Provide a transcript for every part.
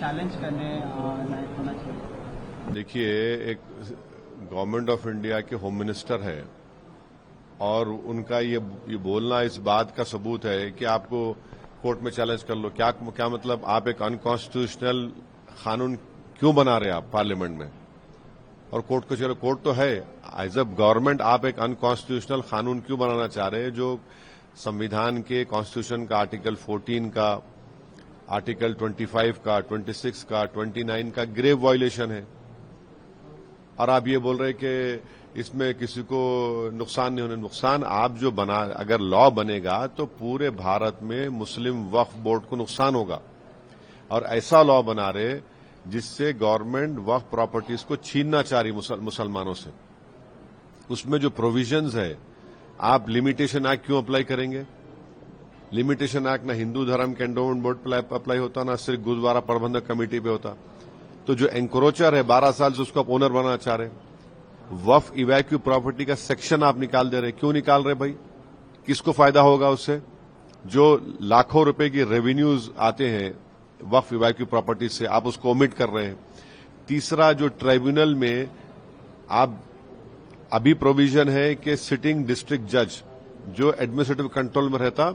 Challenge करने लायक होना चाहिए? देखिए, एक गवर्नमेंट ऑफ इंडिया के होम मिनिस्टर है और उनका ये बोलना इस बात का सबूत है कि आपको कोर्ट में चैलेंज कर लो। क्या मतलब? आप एक अनकॉन्स्टिट्यूशनल कानून क्यों बना रहे हैं आप पार्लियामेंट में? और कोर्ट को चलो, कोर्ट तो है। एज अ गवर्नमेंट आप एक अनकॉन्स्टिट्यूशनल कानून क्यों बनाना चाह रहे हैं जो संविधान के कॉन्स्टिट्यूशन का आर्टिकल 14 का, आर्टिकल 25 का, 26 का, 29 का ग्रेव वायलेशन है? और आप ये बोल रहे हैं कि इसमें किसी को नुकसान नहीं होने। नुकसान आप जो अगर लॉ बनेगा तो पूरे भारत में मुस्लिम वक्फ बोर्ड को नुकसान होगा। और ऐसा लॉ बना रहे जिससे गवर्नमेंट वक्फ प्रॉपर्टीज को छीनना चाह रही मुसलमानों से। उसमें जो प्रोविजंस है, आप लिमिटेशन एक्ट क्यों अप्लाई करेंगे? लिमिटेशन एक्ट ना हिंदू धर्म के एंडोमेंट बोर्ड पर अप्लाई होता, ना सिर्फ गुरुद्वारा प्रबंधक कमेटी पे होता। तो जो एंक्रोचर है 12 साल से उसको आप ओनर बनाना चाह रहे हैं। वक्फ इवैक्यू प्रॉपर्टी का सेक्शन आप निकाल दे रहे हैं। क्यों निकाल रहे भाई? किसको फायदा होगा उससे? जो लाखों रुपए की रेवेन्यूज आते हैं वक्फ इवैक्यू प्रॉपर्टी से, आप उसको ओमिट कर रहे हैं। तीसरा, जो ट्राइब्यूनल में आप अभी प्रोविजन है कि सिटिंग डिस्ट्रिक्ट जज जो एडमिनिस्ट्रेटिव कंट्रोल में रहता,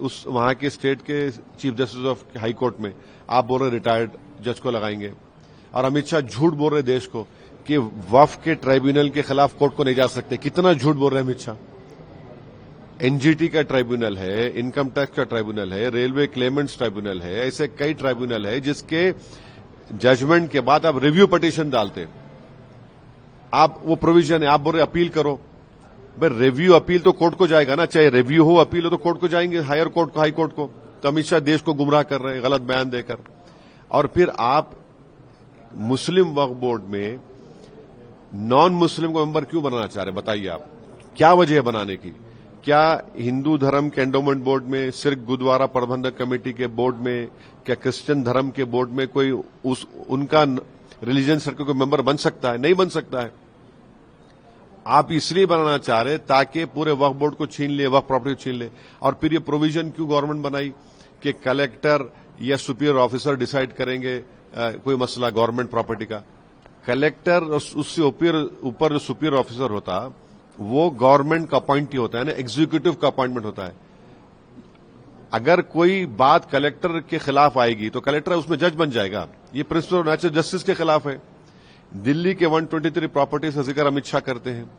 उस वहां के स्टेट के chief justice of high court में आप बोल रहे रिटायर्ड जज को लगाएंगे। और अमित शाह झूठ बोल रहे देश को कि वक्फ के ट्राइब्यूनल के खिलाफ कोर्ट को नहीं जा सकते। कितना झूठ बोल रहे हैं अमित शाह? एनजीटी का ट्राइब्यूनल है, इनकम टैक्स का ट्राइब्यूनल है, रेलवे क्लेमेंट्स ट्राइब्यूनल है, ऐसे कई ट्राइब्यूनल है जिसके जजमेंट के बाद आप रिव्यू पिटीशन डालते। आप वो प्रोविजन है, आप बोल रहे अपील करो। भाई रिव्यू अपील तो कोर्ट को जाएगा ना, चाहे रिव्यू हो अपील हो तो कोर्ट को जाएंगे, हायर कोर्ट को, हाई कोर्ट को। तो अमित शाह देश को गुमराह कर रहे हैं गलत बयान देकर। और फिर आप मुस्लिम वक्फ बोर्ड में नॉन मुस्लिम को मेंबर क्यों बनाना चाह रहे हैं? बताइए आप, क्या वजह है बनाने की? क्या हिंदू धर्म के एंडोमेंट बोर्ड में, सिर्फ गुरुद्वारा प्रबंधक कमेटी के बोर्ड में, क्या क्रिश्चियन धर्म के बोर्ड में कोई उनका रिलीजन सर्कल को मेंबर बन सकता है? नहीं बन सकता है। आप इसलिए बनाना चाह रहे ताकि पूरे वक्फ बोर्ड को छीन ले, वक्फ प्रॉपर्टी को छीन ले। और फिर ये प्रोविजन क्यों गवर्नमेंट बनाई कि कलेक्टर या सुपीरियर ऑफिसर डिसाइड करेंगे कोई मसला गवर्नमेंट प्रॉपर्टी का? कलेक्टर उससे ऊपर जो सुपीरियर ऑफिसर होता वो गवर्नमेंट का अपॉइंटी होता है ना, एग्जीक्यूटिव का अपॉइंटमेंट होता है। अगर कोई बात कलेक्टर के खिलाफ आएगी तो कलेक्टर उसमें जज बन जाएगा। ये प्रिंसिपल ऑफ नेचुरल जस्टिस के खिलाफ है। दिल्ली के 123 प्रॉपर्टीज का जिक्र अमित शाह करते हैं।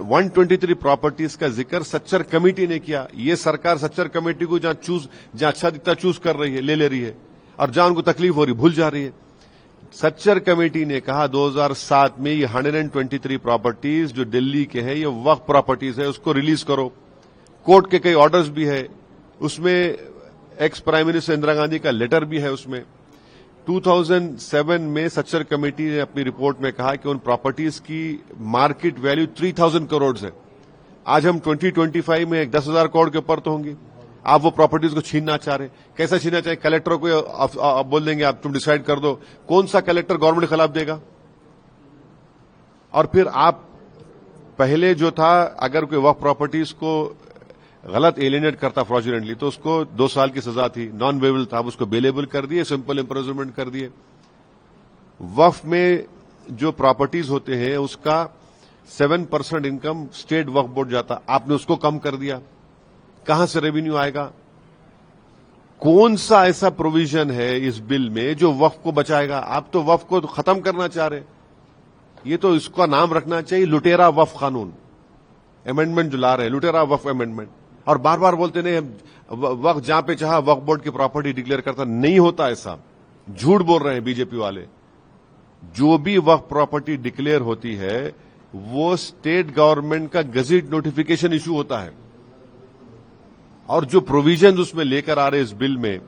123 प्रॉपर्टीज का जिक्र सच्चर कमेटी ने किया। ये सरकार सच्चर कमेटी को जहां अच्छा दिखता चूज कर रही है, ले रही है, और जहां उनको तकलीफ हो रही भूल जा रही है। सच्चर कमेटी ने कहा 2007 में ये 123 प्रॉपर्टीज जो दिल्ली के हैं ये वक्फ प्रॉपर्टीज है, उसको रिलीज करो। कोर्ट के कई ऑर्डर्स भी है उसमें, ex prime minister Indira Gandhi का लेटर भी है उसमें। 2007 में सच्चर कमेटी ने अपनी रिपोर्ट में कहा कि उन प्रॉपर्टीज की मार्केट वैल्यू 3000 करोड़ है। आज हम 2025 में 10,000 करोड़ के ऊपर तो होंगी। आप वो प्रॉपर्टीज को छीनना चाह रहे। कैसा छीनना चाहे? कलेक्टर को बोल देंगे आप तुम डिसाइड कर दो। कौन सा कलेक्टर गवर्नमेंट के खिलाफ देगा? और फिर आप पहले जो था, अगर कोई वक्फ प्रॉपर्टीज को गलत एलिनेट करता फ्रॉडुलेंटली तो उसको 2 साल की सजा थी, नॉन बेलेबल था, उसको बेलेबल कर दिए, सिंपल इम्प्रिजनमेंट कर दिए। वक्फ में जो प्रॉपर्टीज होते हैं उसका 7% इनकम स्टेट वक्फ बोर्ड जाता, आपने उसको कम कर दिया। कहां से रेवेन्यू आएगा? कौन सा ऐसा प्रोविजन है इस बिल में जो वक्फ को बचाएगा? आप तो वक्फ को खत्म करना चाह रहे। ये तो इसका नाम रखना चाहिए लुटेरा वक्फ कानून। अमेंडमेंट जो ला रहे हैं, लुटेरा वक्फ अमेंडमेंट। और बार बार बोलते नहीं वक्फ जहां पे चाहा वक्फ बोर्ड की प्रॉपर्टी डिक्लेयर करता, नहीं होता ऐसा। झूठ बोल रहे हैं बीजेपी वाले। जो भी वक्फ प्रॉपर्टी डिक्लेयर होती है वो स्टेट गवर्नमेंट का गजेट नोटिफिकेशन इशू होता है। और जो प्रोविजन उसमें लेकर आ रहे इस बिल में,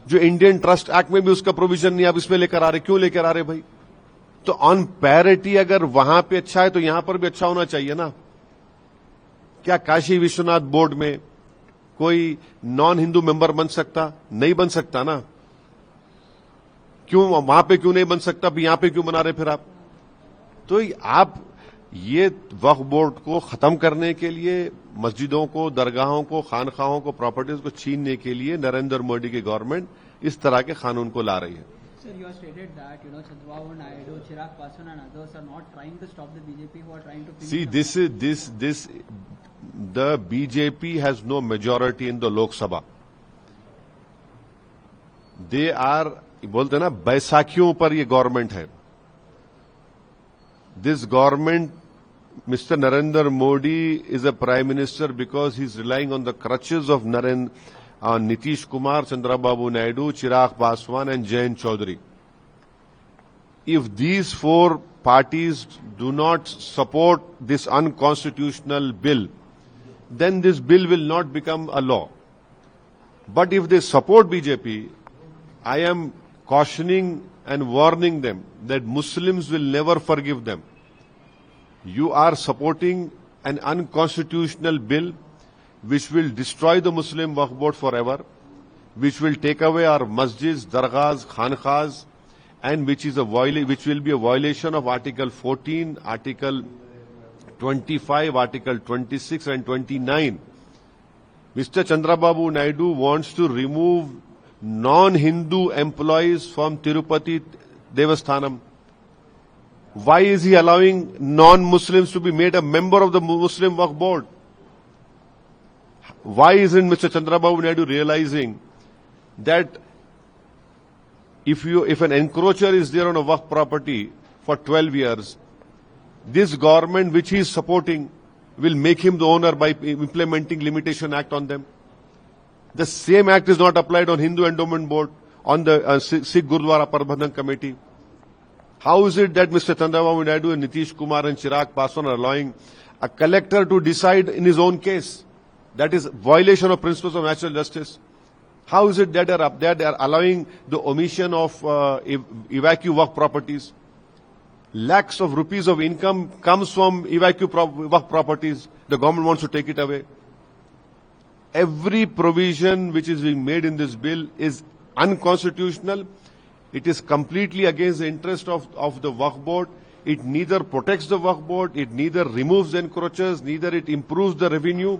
जो इंडियन ट्रस्ट एक्ट में भी उसका प्रोविजन नहीं, आप इसमें लेकर आ रहे। क्यों लेकर आ रहे भाई? तो ऑन पैरिटी अगर वहां पे अच्छा है तो यहां पर भी अच्छा होना चाहिए ना। क्या काशी विश्वनाथ बोर्ड में कोई नॉन हिंदू मेंबर बन सकता? नहीं बन सकता ना। क्यों वहां पे क्यों नहीं बन सकता? यहां पे क्यों बना रहे फिर आप? तो आप ये वक्फ बोर्ड को खत्म करने के लिए, मस्जिदों को, दरगाहों को, खानखाहों को, प्रॉपर्टीज को छीनने के लिए नरेंद्र मोदी की गवर्नमेंट इस तरह के कानून को ला रही है। Sir, you have stated that, Chandrababu Naidu, Chirag Paswan and others are not trying to stop the BJP, who are trying to... See, the BJP has no majority in the Lok Sabha. They are, बोलते हैं ना, बैसाखियों पर ये government है. This government, Mr. Narendra Modi is a prime minister because he's relying on the crutches of Nitish Kumar, Chandrababu Naidu, Chirag Paswan and Jayant Chaudhary. If these four parties do not support this unconstitutional bill, then this bill will not become a law. But if they support BJP, I am cautioning and warning them that Muslims will never forgive them. You are supporting an unconstitutional bill which will destroy the Muslim Waqf Board forever, which will take away our masjids, dargahs, khanqahs, and which will be a violation of Article 14, Article 25, Article 26 and 29. Mr. Chandrababu Naidu wants to remove non-Hindu employees from Tirupati Devasthanam. Why is he allowing non-Muslims to be made a member of the Muslim Waqf Board? Why isn't Mr. Chandrababu Naidu realizing that if an encroacher is there on a Waqf property for 12 years, this government which he is supporting will make him the owner by implementing Limitation Act on them? The same act is not applied on Hindu Endowment Board, on the Sikh Gurudwara Prabandhan Committee. How is it that Mr. Chandrababu Naidu and Nitish Kumar and Chirag Paswan are allowing a collector to decide in his own case? That is violation of principles of natural justice. How is it that they are allowing the omission of evacuee Waqf properties? Lakhs of rupees of income comes from evacuee Waqf properties. The government wants to take it away. Every provision which is being made in this bill is unconstitutional. It is completely against the interest of the Waqf Board. It neither protects the Waqf Board, it neither removes encroachers, neither it improves the revenue,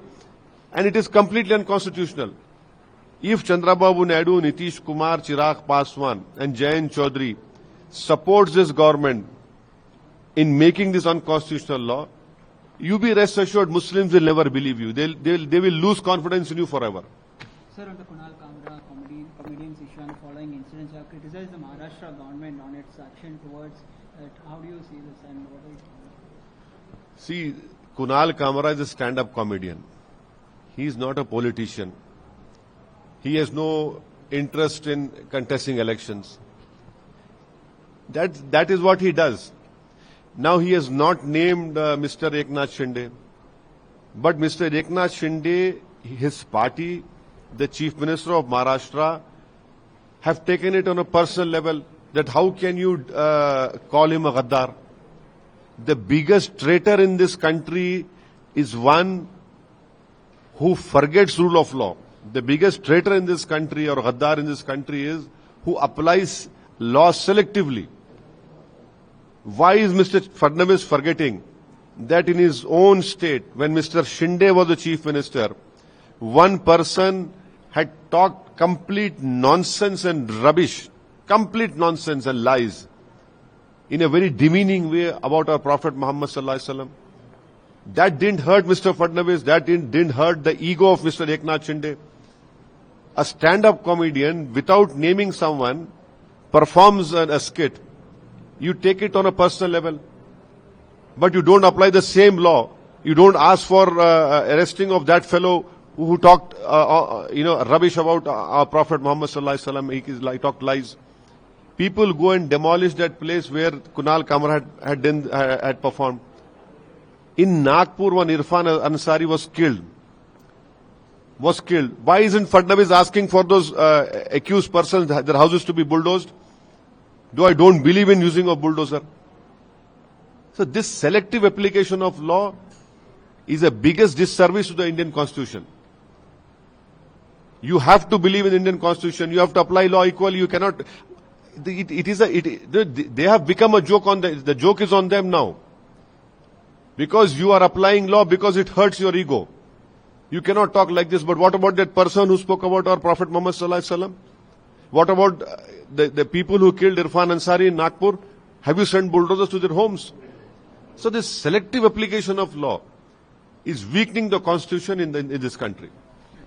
and it is completely unconstitutional. If Chandrababu Naidu, Nitish Kumar, Chirag Paswan and Jayant Chaudhary supports this government in making this unconstitutional law, you be rest assured Muslims will never believe you. They will lose confidence in you forever. Sir, on the Kunal Kamra comedian's issue and following incidents, you have criticized the Maharashtra government on its action towards it. How do you see this and what do you think? See, Kunal Kamra is a stand-up comedian. He is not a politician. He has no interest in contesting elections. That is what he does. Now he has not named Mr. Eknath Shinde. But Mr. Eknath Shinde, his party, the Chief Minister of Maharashtra, have taken it on a personal level that how can you call him a Gaddar? The biggest traitor in this country is one who forgets rule of law. The biggest traitor in this country or Gaddar in this country is who applies law selectively. Why is Mr. Fadnavis forgetting that in his own state, when Mr. Shinde was the Chief Minister, one person had talked complete nonsense and rubbish, complete nonsense and lies in a very demeaning way about our Prophet Muhammad sallallahu alaihi wasallam? That didn't hurt Mr. Fadnavis, that didn't hurt the ego of Mr. Eknath Shinde. A stand-up comedian, without naming someone, performs a skit. You take it on a personal level, but you don't apply the same law. You don't ask for arresting of that fellow who talked, rubbish about our Prophet Muhammad sallallahu alaihi wasallam. He talked lies. People go and demolish that place where Kunal Kamra had performed. In Nagpur, one Irfan Ansari was killed. Why isn't Fadnavis asking for those accused persons, their houses to be bulldozed? Though I don't believe in using a bulldozer. So this selective application of law is the biggest disservice to the Indian Constitution. You have to believe in the Indian Constitution. You have to apply law equally. You cannot. They have become a joke on the joke is on them now. Because you are applying law because it hurts your ego. You cannot talk like this. But what about that person who spoke about our Prophet Muhammad sallallahu alaihi wasallam? What about the people who killed Irfan Ansari in Nagpur? Have you sent bulldozers to their homes? So this selective application of law is weakening the constitution in this country.